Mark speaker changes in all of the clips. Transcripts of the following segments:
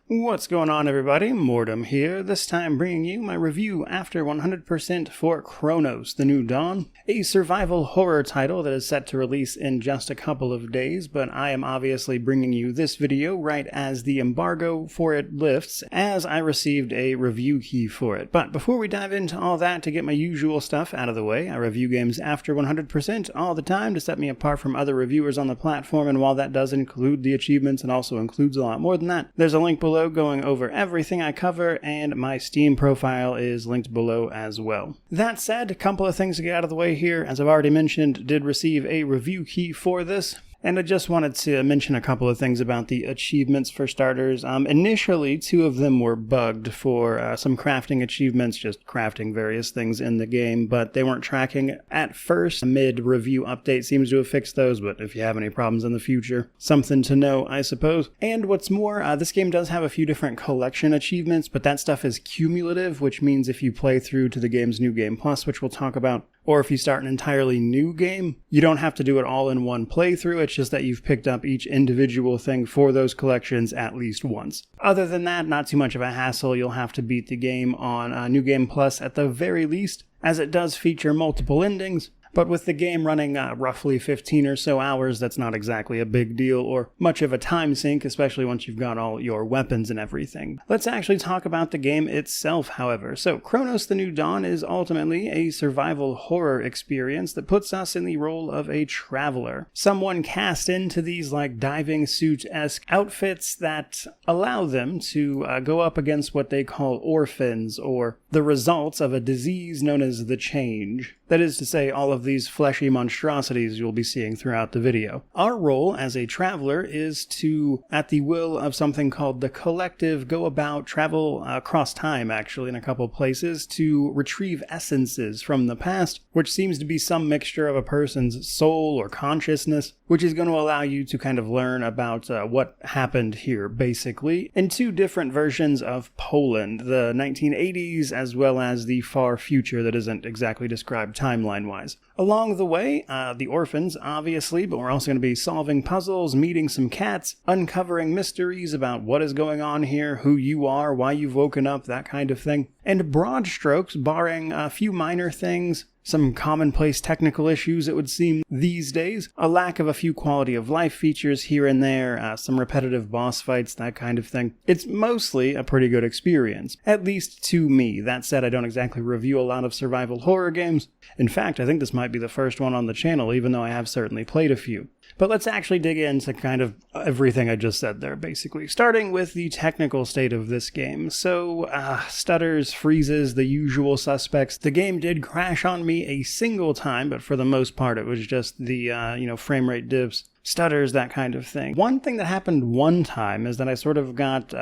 Speaker 1: What's going on, everybody? Mortem here, this time bringing you my review after 100% for Cronos The New Dawn, a survival horror title that is set to release in just a couple of days, but I am obviously bringing you this video right as the embargo for it lifts, as I received a review key for it. But before we dive into all that, to get my usual stuff out of the way, I review games after 100% all the time to set me apart from other reviewers on the platform, and while that does include the achievements and also includes a lot more than that, there's a link below going over everything I cover, and my Steam profile is linked below as well. That said, a couple of things to get out of the way here. As I've already mentioned, did receive a review key for this. And I just wanted to mention a couple of things about the achievements for starters. Initially, 2 of them were bugged for some crafting achievements, just crafting various things in the game, but they weren't tracking at first. A mid-review update seems to have fixed those, but if you have any problems in the future, something to know, I suppose. And what's more, this game does have a few different collection achievements, but that stuff is cumulative, which means if you play through to the game's New Game Plus, which we'll talk about, or if you start an entirely new game, you don't have to do it all in one playthrough. It's just that you've picked up each individual thing for those collections at least once. Other than that, not too much of a hassle. You'll have to beat the game on New Game Plus at the very least, as it does feature multiple endings. But with the game running roughly 15 or so hours, that's not exactly a big deal or much of a time sink, especially once you've got all your weapons and everything. Let's actually talk about the game itself, however. So, Cronos The New Dawn is ultimately a survival horror experience that puts us in the role of a traveler. Someone cast into these like diving suit-esque outfits that allow them to go up against what they call orphans, or the results of a disease known as the Change. That is to say, all of these fleshy monstrosities you'll be seeing throughout the video. Our role as a traveler is to, at the will of something called the Collective, go about, travel across time actually in a couple places, to retrieve essences from the past, which seems to be some mixture of a person's soul or consciousness, which is going to allow you to kind of learn about what happened here, basically, in 2 different versions of Poland, the 1980s as well as the far future that isn't exactly described timeline-wise. Along the way, the orphans, obviously, but we're also going to be solving puzzles, meeting some cats, uncovering mysteries about what is going on here, who you are, why you've woken up, that kind of thing. And broad strokes, barring a few minor things, some commonplace technical issues, it would seem, these days, a lack of a few quality of life features here and there, some repetitive boss fights, that kind of thing. It's mostly a pretty good experience, at least to me. That said, I don't exactly review a lot of survival horror games. In fact, I think this might be the first one on the channel, even though I have certainly played a few. But let's actually dig into kind of everything I just said there, basically. Starting with the technical state of this game. So, stutters, freezes, the usual suspects. The game did crash on me a single time, but for the most part it was just the, frame rate dips, stutters, that kind of thing. One thing that happened one time is that I sort of got,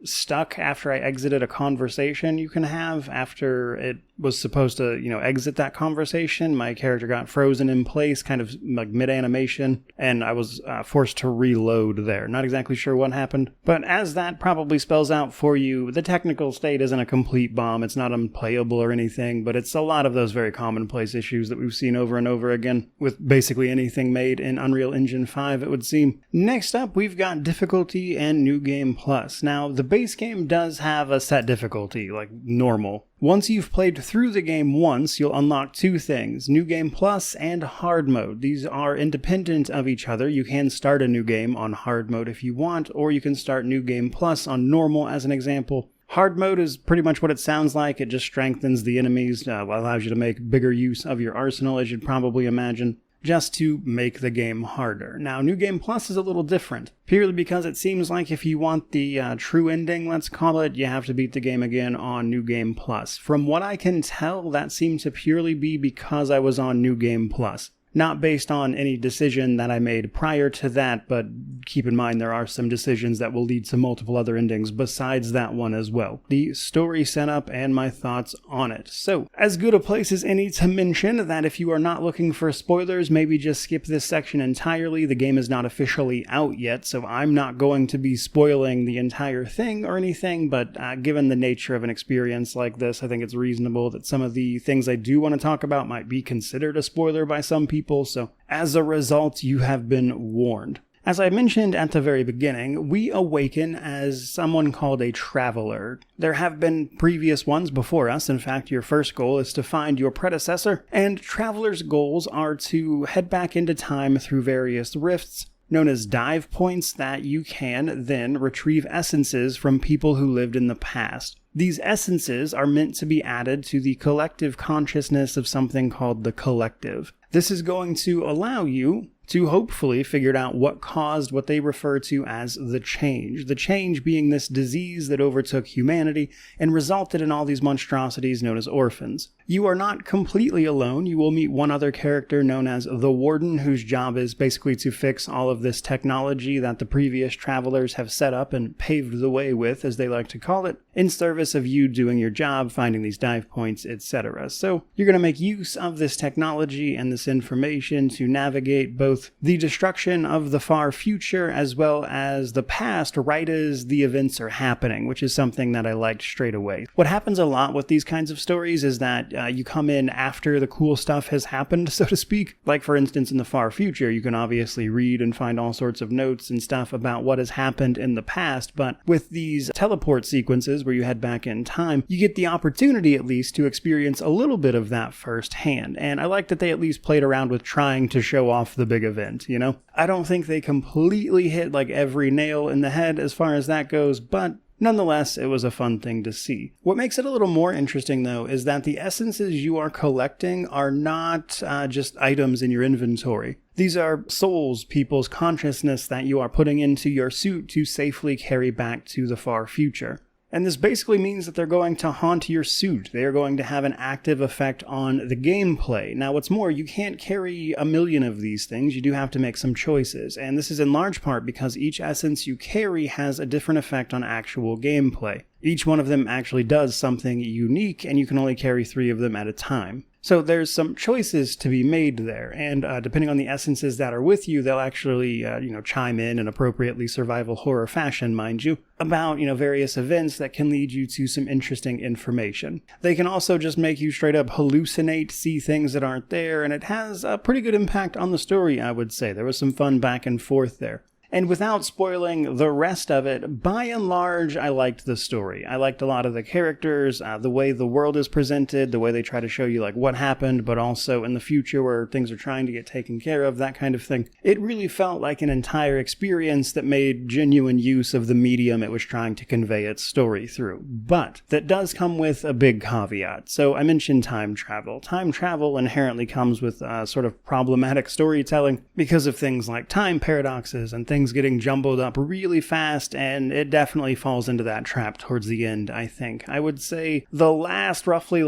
Speaker 1: stuck after I exited a conversation you can have after it was supposed to, exit that conversation. My character got frozen in place, kind of like mid-animation, and I was forced to reload there. Not exactly sure what happened, but as that probably spells out for you, the technical state isn't a complete bomb. It's not unplayable or anything, but it's a lot of those very commonplace issues that we've seen over and over again with basically anything made in Unreal Engine 5, it would seem. Next up, we've got difficulty and New Game Plus. Now, the base game does have a set difficulty, like normal. Once you've played through the game once, you'll unlock 2 things, New Game Plus and Hard Mode. These are independent of each other. You can start a new game on Hard Mode if you want, or you can start New Game Plus on Normal as an example. Hard Mode is pretty much what it sounds like. It just strengthens the enemies, allows you to make bigger use of your arsenal, as you'd probably imagine, just to make the game harder. Now, New Game Plus is a little different, purely because it seems like if you want the true ending, let's call it, you have to beat the game again on New Game Plus. From what I can tell, that seemed to purely be because I was on New Game Plus. Not based on any decision that I made prior to that, but keep in mind there are some decisions that will lead to multiple other endings besides that one as well. The story setup and my thoughts on it. So, as good a place as any to mention that if you are not looking for spoilers, maybe just skip this section entirely. The game is not officially out yet, so I'm not going to be spoiling the entire thing or anything, but given the nature of an experience like this, I think it's reasonable that some of the things I do want to talk about might be considered a spoiler by some people, so as a result, you have been warned. As I mentioned at the very beginning, we awaken as someone called a traveler. There have been previous ones before us. In fact, your first goal is to find your predecessor, and travelers' goals are to head back into time through various rifts, known as dive points, that you can then retrieve essences from people who lived in the past. These essences are meant to be added to the collective consciousness of something called the collective. This is going to allow you to hopefully figure out what caused what they refer to as the change being this disease that overtook humanity and resulted in all these monstrosities known as orphans. You are not completely alone. You will meet one other character known as the Warden, whose job is basically to fix all of this technology that the previous travelers have set up and paved the way with, as they like to call it, in service of you doing your job, finding these dive points, etc. So you're going to make use of this technology and this information to navigate both the destruction of the far future as well as the past right as the events are happening, which is something that I liked straight away. What happens a lot with these kinds of stories is that you come in after the cool stuff has happened, so to speak. Like, for instance, in the far future, you can obviously read and find all sorts of notes and stuff about what has happened in the past, but with these teleport sequences where you head back in time, you get the opportunity at least to experience a little bit of that firsthand, and I like that they at least played around with trying to show off the big event, you know? I don't think they completely hit like every nail in the head as far as that goes, but nonetheless, it was a fun thing to see. What makes it a little more interesting, though, is that the essences you are collecting are not just items in your inventory. These are souls, people's consciousness that you are putting into your suit to safely carry back to the far future. And this basically means that they're going to haunt your suit. They are going to have an active effect on the gameplay. Now, what's more, you can't carry a million of these things. You do have to make some choices. And this is in large part because each essence you carry has a different effect on actual gameplay. Each one of them actually does something unique, and you can only carry 3 of them at a time. So there's some choices to be made there, and depending on the essences that are with you, they'll actually, chime in appropriately survival horror fashion, mind you, about, various events that can lead you to some interesting information. They can also just make you straight up hallucinate, see things that aren't there, and it has a pretty good impact on the story, I would say. There was some fun back and forth there. And without spoiling the rest of it, by and large, I liked the story. I liked a lot of the characters, the way the world is presented, the way they try to show you what happened, but also in the future where things are trying to get taken care of, that kind of thing. It really felt like an entire experience that made genuine use of the medium it was trying to convey its story through. But that does come with a big caveat. So I mentioned time travel. Time travel inherently comes with sort of problematic storytelling because of things like time paradoxes and things getting jumbled up really fast, and it definitely falls into that trap towards the end, I think. I would say the last roughly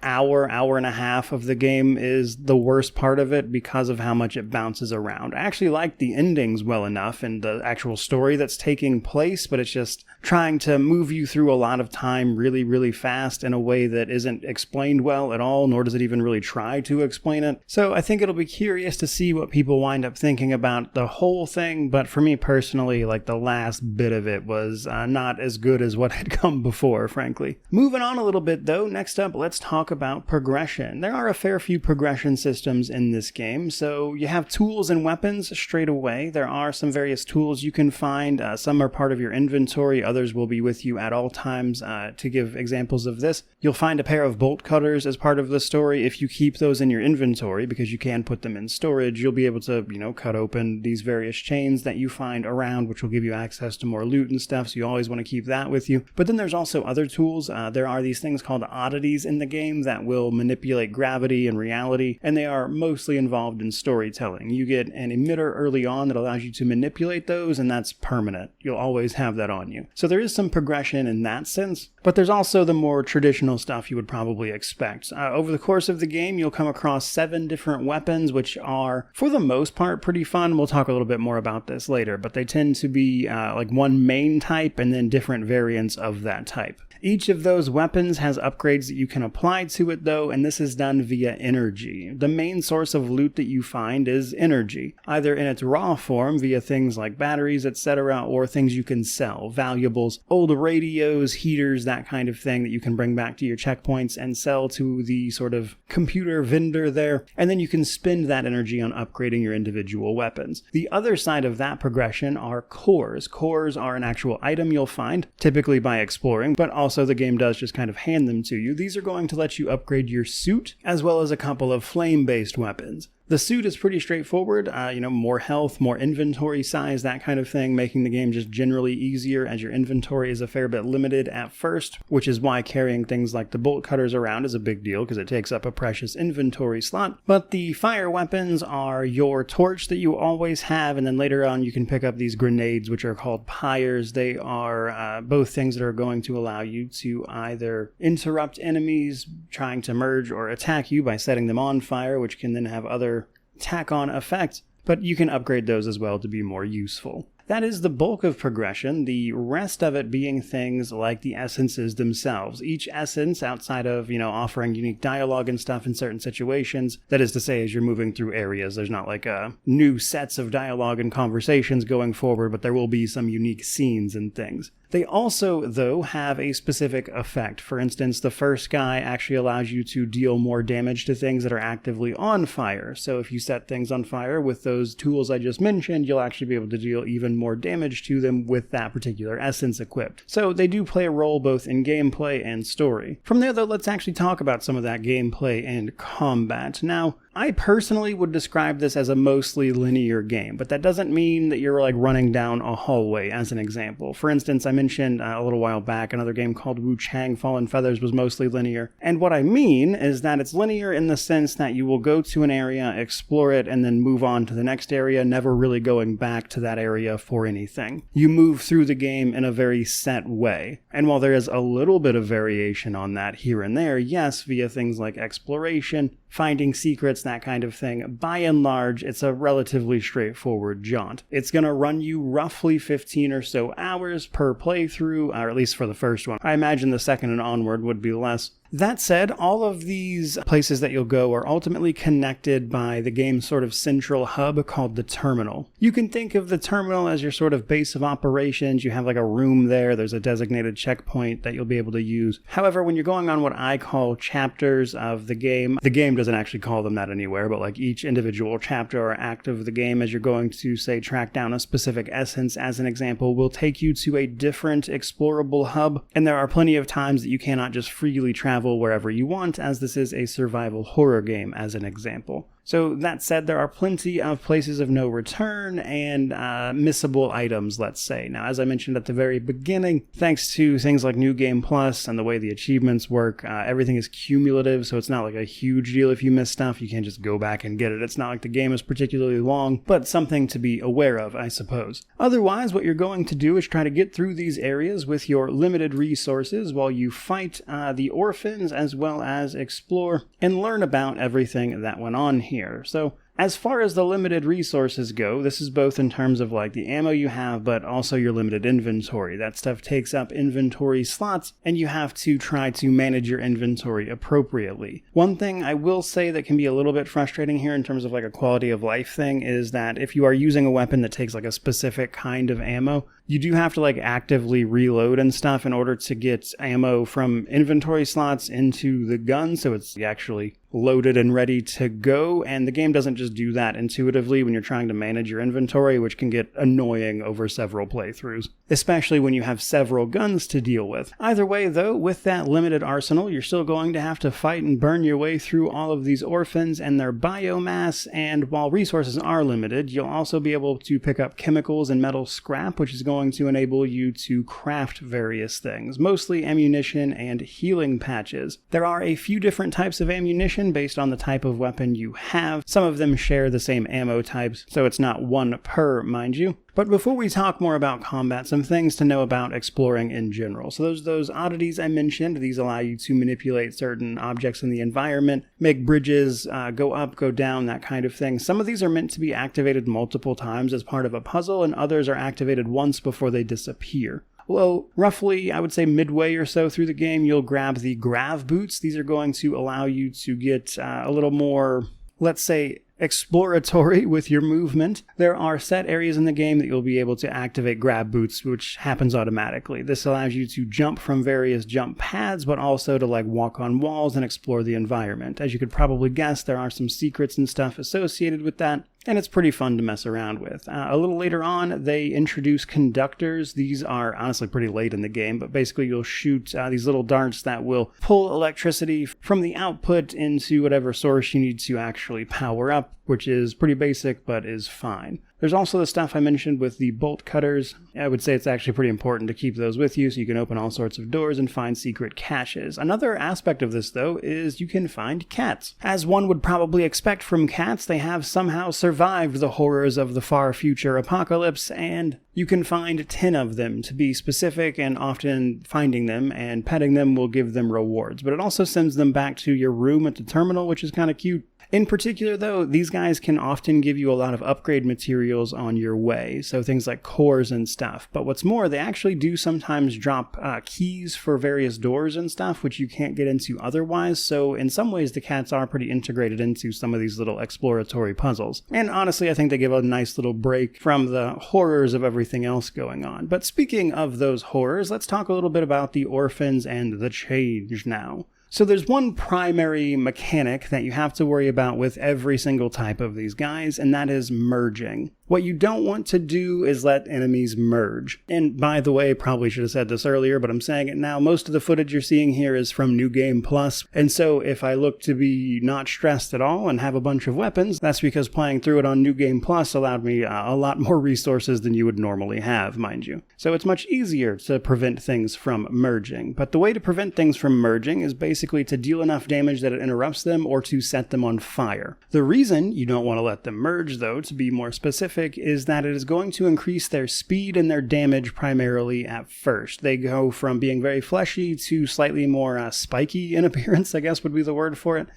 Speaker 1: hour and a half of the game is the worst part of it because of how much it bounces around. I actually like the endings well enough and the actual story that's taking place, but it's just trying to move you through a lot of time really, really fast in a way that isn't explained well at all, nor does it even really try to explain it. So I think it'll be curious to see what people wind up thinking about the whole thing, but for me personally, the last bit of it was not as good as what had come before, frankly. Moving on a little bit, though, next up, let's talk about progression. There are a fair few progression systems in this game, so you have tools and weapons straight away. There are some various tools you can find. Some are part of your inventory, others will be with you at all times. To give examples of this, you'll find a pair of bolt cutters as part of the story. If you keep those in your inventory, because you can put them in storage, you'll be able to, cut open these various chains that you find around, which will give you access to more loot and stuff, so you always want to keep that with you. But then there's also other tools. There are these things called oddities in the game that will manipulate gravity and reality, and they are mostly involved in storytelling. You get an emitter early on that allows you to manipulate those, and that's permanent. You'll always have that on you. So there is some progression in that sense, but there's also the more traditional stuff you would probably expect. Over the course of the game, you'll come across 7 different weapons, which are, for the most part, pretty fun. We'll talk a little bit more about this later, but they tend to be one main type and then different variants of that type. Each of those weapons has upgrades that you can apply to it though, and this is done via energy. The main source of loot that you find is energy, either in its raw form via things like batteries, etc., or things you can sell, valuables, old radios, heaters, that kind of thing that you can bring back to your checkpoints and sell to the sort of computer vendor there, and then you can spend that energy on upgrading your individual weapons. The other side of that progression are cores. Cores are an actual item you'll find, typically by exploring, but also the game does just kind of hand them to you. These are going to let you upgrade your suit, as well as a couple of flame-based weapons. The suit is pretty straightforward, more health, more inventory size, that kind of thing, making the game just generally easier as your inventory is a fair bit limited at first, which is why carrying things like the bolt cutters around is a big deal because it takes up a precious inventory slot. But the fire weapons are your torch that you always have, and then later on you can pick up these grenades, which are called pyres. They are both things that are going to allow you to either interrupt enemies trying to merge or attack you by setting them on fire, which can then have other tack-on effects, but you can upgrade those as well to be more useful. That is the bulk of progression, the rest of it being things like the essences themselves. Each essence, outside of, offering unique dialogue and stuff in certain situations, that is to say, as you're moving through areas, there's not like new sets of dialogue and conversations going forward, but there will be some unique scenes and things. They also, though, have a specific effect. For instance, the first guy actually allows you to deal more damage to things that are actively on fire. So if you set things on fire with those tools I just mentioned, you'll actually be able to deal even more damage to them with that particular essence equipped. So they do play a role both in gameplay and story. From there, though, let's actually talk about some of that gameplay and combat. Now, I personally would describe this as a mostly linear game, but that doesn't mean that you're like running down a hallway, as an example. For instance, I mentioned a little while back another game called Wu Chang Fallen Feathers was mostly linear. And what I mean is that it's linear in the sense that you will go to an area, explore it, and then move on to the next area, never really going back to that area for anything. You move through the game in a very set way. And while there is a little bit of variation on that here and there, yes, via things like exploration, finding secrets, that kind of thing, by and large, it's a relatively straightforward jaunt. It's going to run you roughly 15 or so hours per playthrough, or at least for the first one. I imagine the second and onward would be less. That said, all of these places that you'll go are ultimately connected by the game's sort of central hub called the terminal. You can think of the terminal as your sort of base of operations. You have like a room there. There's a designated checkpoint that you'll be able to use. However, when you're going on what I call chapters of the game doesn't actually call them that anywhere, but like each individual chapter or act of the game, as you're going to, say, track down a specific essence, as an example, will take you to a different explorable hub. And there are plenty of times that you cannot just freely travel wherever you want, as this is a survival horror game, as an example. So that said, there are plenty of places of no return and missable items, let's say. Now, as I mentioned at the very beginning, thanks to things like New Game Plus and the way the achievements work, everything is cumulative, so it's not like a huge deal if you miss stuff. You can't just go back and get it. It's not like the game is particularly long, but something to be aware of, I suppose. Otherwise, what you're going to do is try to get through these areas with your limited resources while you fight the orphans, as well as explore and learn about everything that went on here. So as far as the limited resources go, this is both in terms of like the ammo you have, but also your limited inventory. That stuff takes up inventory slots, and you have to try to manage your inventory appropriately. One thing I will say that can be a little bit frustrating here in terms of like a quality of life thing is that if you are using a weapon that takes like a specific kind of ammo, you do have to like actively reload and stuff in order to get ammo from inventory slots into the gun, so it's actually loaded and ready to go, and the game doesn't just do that intuitively when you're trying to manage your inventory, which can get annoying over several playthroughs, especially when you have several guns to deal with. Either way, though, with that limited arsenal, you're still going to have to fight and burn your way through all of these orphans and their biomass, and while resources are limited, you'll also be able to pick up chemicals and metal scrap, which is going to enable you to craft various things, mostly ammunition and healing patches. There are a few different types of ammunition based on the type of weapon you have. Some of them share the same ammo types, so it's not one per, mind you. But before we talk more about combat, some things to know about exploring in general. So those oddities I mentioned, these allow you to manipulate certain objects in the environment, make bridges, go up, go down, that kind of thing. Some of these are meant to be activated multiple times as part of a puzzle, and others are activated once before they disappear. Well, roughly, I would say midway or so through the game, you'll grab the grav boots. These are going to allow you to get a little more, let's say, exploratory with your movement. There are set areas in the game that you'll be able to activate grab boots, which happens automatically. This allows you to jump from various jump pads, but also to walk on walls and explore the environment. As you could probably guess, there are some secrets and stuff associated with that, and it's pretty fun to mess around with. A little later on, they introduce conductors. These are honestly pretty late in the game, but basically you'll shoot these little darts that will pull electricity from the output into whatever source you need to actually power up, which is pretty basic, but is fine. There's also the stuff I mentioned with the bolt cutters. I would say it's actually pretty important to keep those with you so you can open all sorts of doors and find secret caches. Another aspect of this, though, is you can find cats. As one would probably expect from cats, they have somehow survived the horrors of the far future apocalypse, and you can find 10 of them to be specific, and often finding them and petting them will give them rewards. But it also sends them back to your room at the terminal, which is kind of cute. In particular, though, these guys can often give you a lot of upgrade materials on your way, so things like cores and stuff. But what's more, they actually do sometimes drop keys for various doors and stuff, which you can't get into otherwise, so in some ways the cats are pretty integrated into some of these little exploratory puzzles. And honestly, I think they give a nice little break from the horrors of everything else going on. But speaking of those horrors, let's talk a little bit about the orphans and the change now. So there's one primary mechanic that you have to worry about with every single type of these guys, and that is merging. What you don't want to do is let enemies merge. And by the way, probably should have said this earlier, but I'm saying it now, most of the footage you're seeing here is from New Game Plus, and so if I look to be not stressed at all and have a bunch of weapons, that's because playing through it on New Game Plus allowed me a lot more resources than you would normally have, mind you. So it's much easier to prevent things from merging. But the way to prevent things from merging is basically to deal enough damage that it interrupts them or to set them on fire. The reason you don't want to let them merge, though, to be more specific, is that it is going to increase their speed and their damage primarily at first. They go from being very fleshy to slightly more spiky in appearance, I guess would be the word for it.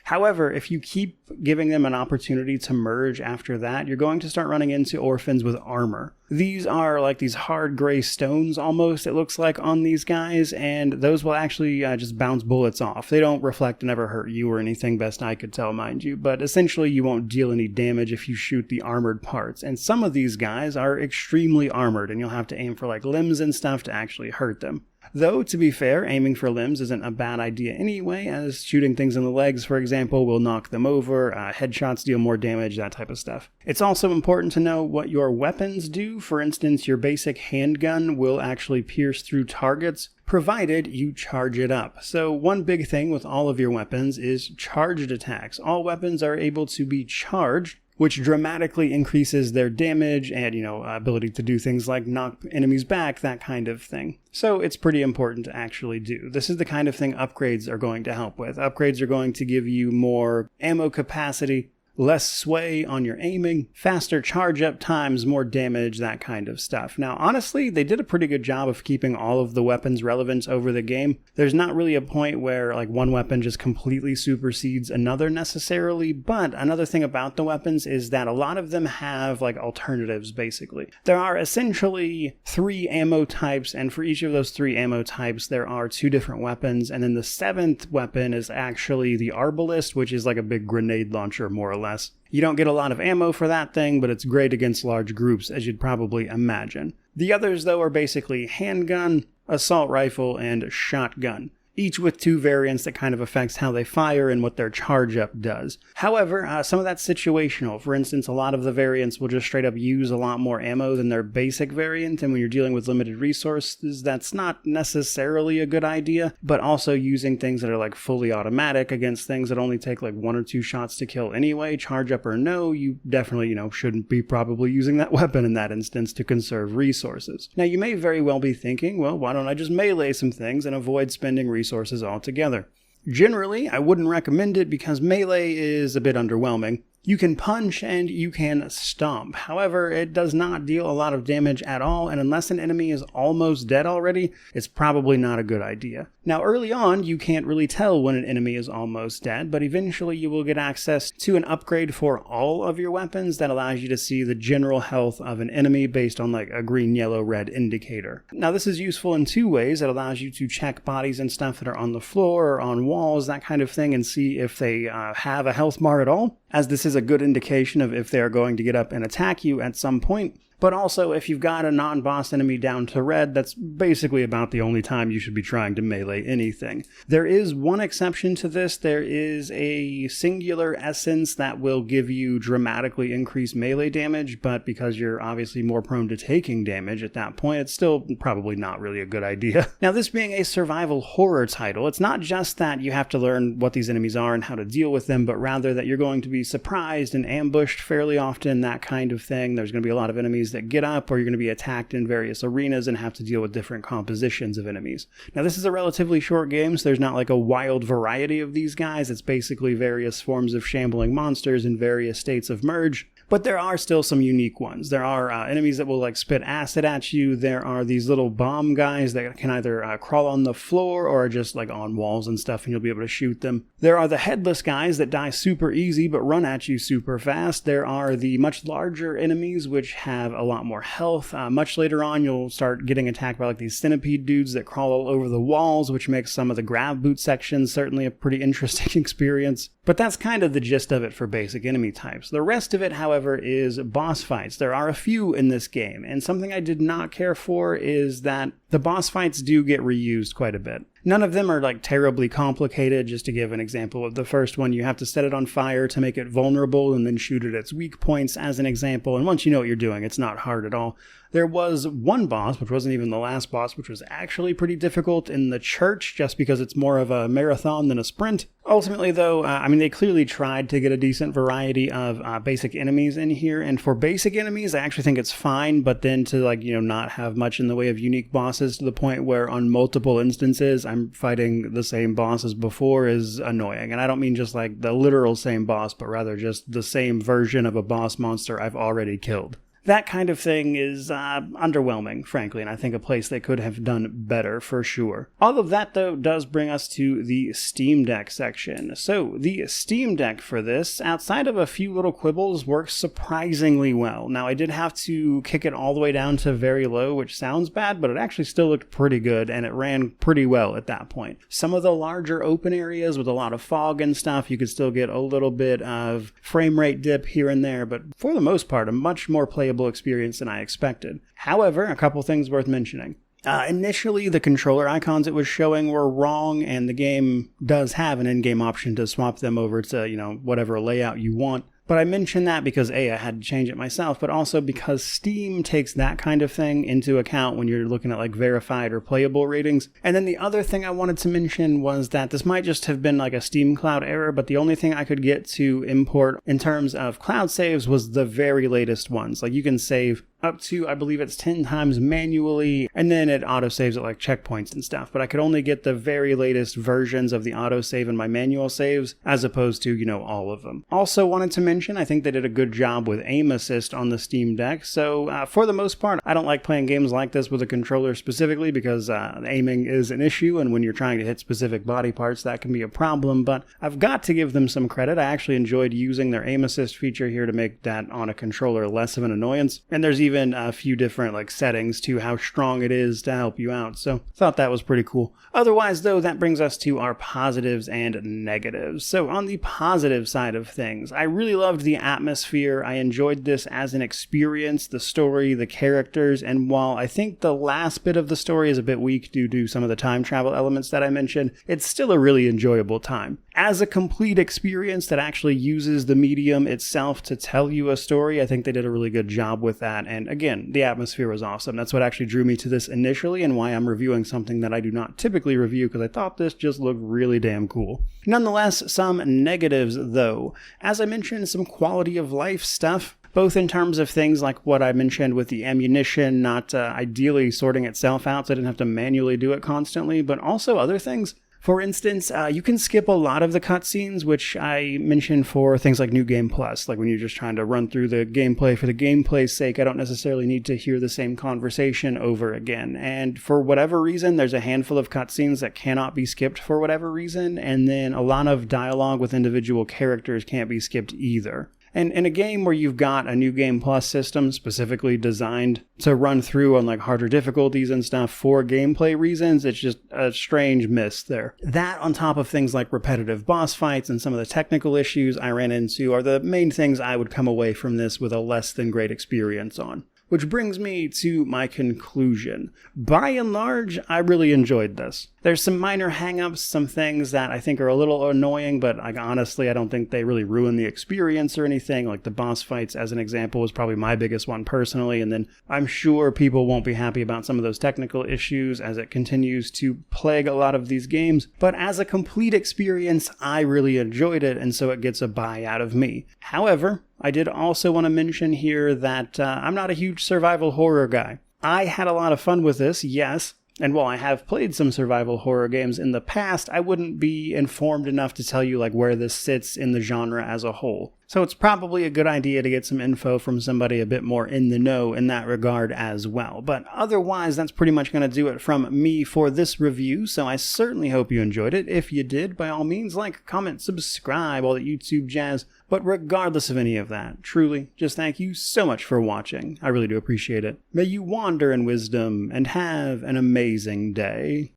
Speaker 1: However, if you keep giving them an opportunity to merge after that, you're going to start running into orphans with armor. These are like these hard gray stones almost, it looks like, on these guys, and those will actually just bounce bullets off. They don't reflect and ever hurt you or anything, best I could tell, mind you, but essentially you won't deal any damage if you shoot the armored parts. And some of these guys are extremely armored, and you'll have to aim for limbs and stuff to actually hurt them. Though, to be fair, aiming for limbs isn't a bad idea anyway, as shooting things in the legs, for example, will knock them over, headshots deal more damage, that type of stuff. It's also important to know what your weapons do. For instance, your basic handgun will actually pierce through targets, provided you charge it up. So one big thing with all of your weapons is charged attacks. All weapons are able to be charged, which dramatically increases their damage and, ability to do things like knock enemies back, that kind of thing. So it's pretty important to actually do. This is the kind of thing upgrades are going to help with. Upgrades are going to give you more ammo capacity, less sway on your aiming, faster charge up times, more damage, that kind of stuff. Now, honestly, they did a pretty good job of keeping all of the weapons relevant over the game. There's not really a point where one weapon just completely supersedes another necessarily, but another thing about the weapons is that a lot of them have alternatives, basically. There are essentially 3 ammo types, and for each of those 3 ammo types, there are 2 different weapons, and then the 7th weapon is actually the Arbalist, which is like a big grenade launcher, more or less. You don't get a lot of ammo for that thing, but it's great against large groups, as you'd probably imagine. The others, though, are basically handgun, assault rifle, and shotgun, each with 2 variants that kind of affects how they fire and what their charge up does. However, some of that's situational. For instance, a lot of the variants will just straight up use a lot more ammo than their basic variant, and when you're dealing with limited resources, that's not necessarily a good idea, but also using things that are fully automatic against things that only take 1 or 2 shots to kill anyway, charge up or no, you definitely, shouldn't be probably using that weapon in that instance to conserve resources. Now, you may very well be thinking, well, why don't I just melee some things and avoid spending resources altogether? Generally, I wouldn't recommend it because melee is a bit underwhelming. You can punch and you can stomp. However, it does not deal a lot of damage at all, and unless an enemy is almost dead already, it's probably not a good idea. Now, early on, you can't really tell when an enemy is almost dead, but eventually you will get access to an upgrade for all of your weapons that allows you to see the general health of an enemy based on like a green, yellow, red indicator. Now, this is useful in two ways. It allows you to check bodies and stuff that are on the floor or on walls, that kind of thing, and see if they have a health bar at all, as this is a good indication of if they are going to get up and attack you at some point. But also, if you've got a non-boss enemy down to red, that's basically about the only time you should be trying to melee anything. There is one exception to this. There is a singular essence that will give you dramatically increased melee damage, but because you're obviously more prone to taking damage at that point, it's still probably not really a good idea. Now, this being a survival horror title, it's not just that you have to learn what these enemies are and how to deal with them, but rather that you're going to be surprised and ambushed fairly often, that kind of thing. There's going to be a lot of enemies that get up, or you're going to be attacked in various arenas and have to deal with different compositions of enemies. Now, this is a relatively short game, so there's not like a wild variety of these guys. It's basically various forms of shambling monsters in various states of merge. But there are still some unique ones. There are enemies that will like spit acid at you. There are these little bomb guys that can either crawl on the floor or just like on walls and stuff, and you'll be able to shoot them. There are the headless guys that die super easy but run at you super fast. There are the much larger enemies which have a lot more health. Much later on, you'll start getting attacked by like these centipede dudes that crawl all over the walls, which makes some of the grab boot sections certainly a pretty interesting experience. But that's kind of the gist of it for basic enemy types. The rest of it, however, is boss fights. There are a few in this game, and something I did not care for is that the boss fights do get reused quite a bit. None of them are like terribly complicated. Just to give an example of the first one, you have to set it on fire to make it vulnerable and then shoot at its weak points as an example. And once you know what you're doing, it's not hard at all. There was one boss, which wasn't even the last boss, which was actually pretty difficult in the church, just because it's more of a marathon than a sprint. Ultimately, though, they clearly tried to get a decent variety of basic enemies in here, and for basic enemies, I actually think it's fine, but then to, not have much in the way of unique bosses to the point where on multiple instances I'm fighting the same boss as before is annoying. And I don't mean just like the literal same boss, but rather just the same version of a boss monster I've already killed. That kind of thing is underwhelming, frankly, and I think a place they could have done better for sure. All of that, though, does bring us to the Steam Deck section. So, the Steam Deck for this, outside of a few little quibbles, works surprisingly well. Now, I did have to kick it all the way down to very low, which sounds bad, but it actually still looked pretty good, and it ran pretty well at that point. Some of the larger open areas with a lot of fog and stuff, you could still get a little bit of frame rate dip here and there, but for the most part, a much more playable experience than I expected. However, a couple things worth mentioning. Initially, the controller icons it was showing were wrong, and the game does have an in-game option to swap them over to, whatever layout you want. But I mention that because A, I had to change it myself, but also because Steam takes that kind of thing into account when you're looking at verified or playable ratings. And then the other thing I wanted to mention was that this might just have been a Steam Cloud error, but the only thing I could get to import in terms of cloud saves was the very latest ones. You can save up to, I believe it's 10 times manually, and then it autosaves at checkpoints and stuff. But I could only get the very latest versions of the autosave in my manual saves, as opposed to, all of them. Also wanted to mention, I think they did a good job with aim assist on the Steam Deck. So for the most part, I don't like playing games like this with a controller specifically because aiming is an issue, and when you're trying to hit specific body parts, that can be a problem. But I've got to give them some credit. I actually enjoyed using their aim assist feature here to make that on a controller less of an annoyance. And there's even a few different settings to how strong it is to help you out, so thought that was pretty cool. Otherwise, though, that brings us to our positives and negatives. So on the positive side of things, I really loved the atmosphere. I enjoyed this as an experience, the story, the characters, and while I think the last bit of the story is a bit weak due to some of the time travel elements that I mentioned, it's still a really enjoyable time. As a complete experience that actually uses the medium itself to tell you a story, I think they did a really good job with that, and again, the atmosphere was awesome. That's what actually drew me to this initially and why I'm reviewing something that I do not typically review, because I thought this just looked really damn cool. Nonetheless, some negatives though. As I mentioned, some quality of life stuff, both in terms of things like what I mentioned with the ammunition not ideally sorting itself out so I didn't have to manually do it constantly, but also other things. For instance, you can skip a lot of the cutscenes, which I mentioned for things like New Game Plus. Like when you're just trying to run through the gameplay for the gameplay's sake, I don't necessarily need to hear the same conversation over again. And for whatever reason, there's a handful of cutscenes that cannot be skipped for whatever reason, and then a lot of dialogue with individual characters can't be skipped either. And in a game where you've got a New Game Plus system specifically designed to run through on like harder difficulties and stuff for gameplay reasons, it's just a strange miss there. That on top of things like repetitive boss fights and some of the technical issues I ran into are the main things I would come away from this with a less than great experience on. Which brings me to my conclusion. By and large, I really enjoyed this. There's some minor hang-ups, some things that I think are a little annoying, but honestly, I don't think they really ruin the experience or anything. Like the boss fights, as an example, was probably my biggest one personally, and then I'm sure people won't be happy about some of those technical issues as it continues to plague a lot of these games. But as a complete experience, I really enjoyed it, and so it gets a buy out of me. However, I did also want to mention here that I'm not a huge survival horror guy. I had a lot of fun with this, yes, and while I have played some survival horror games in the past, I wouldn't be informed enough to tell you like where this sits in the genre as a whole. So it's probably a good idea to get some info from somebody a bit more in the know in that regard as well. But otherwise, that's pretty much going to do it from me for this review, so I certainly hope you enjoyed it. If you did, by all means, like, comment, subscribe, all that YouTube jazz. But regardless of any of that, truly, just thank you so much for watching. I really do appreciate it. May you wander in wisdom and have an amazing day.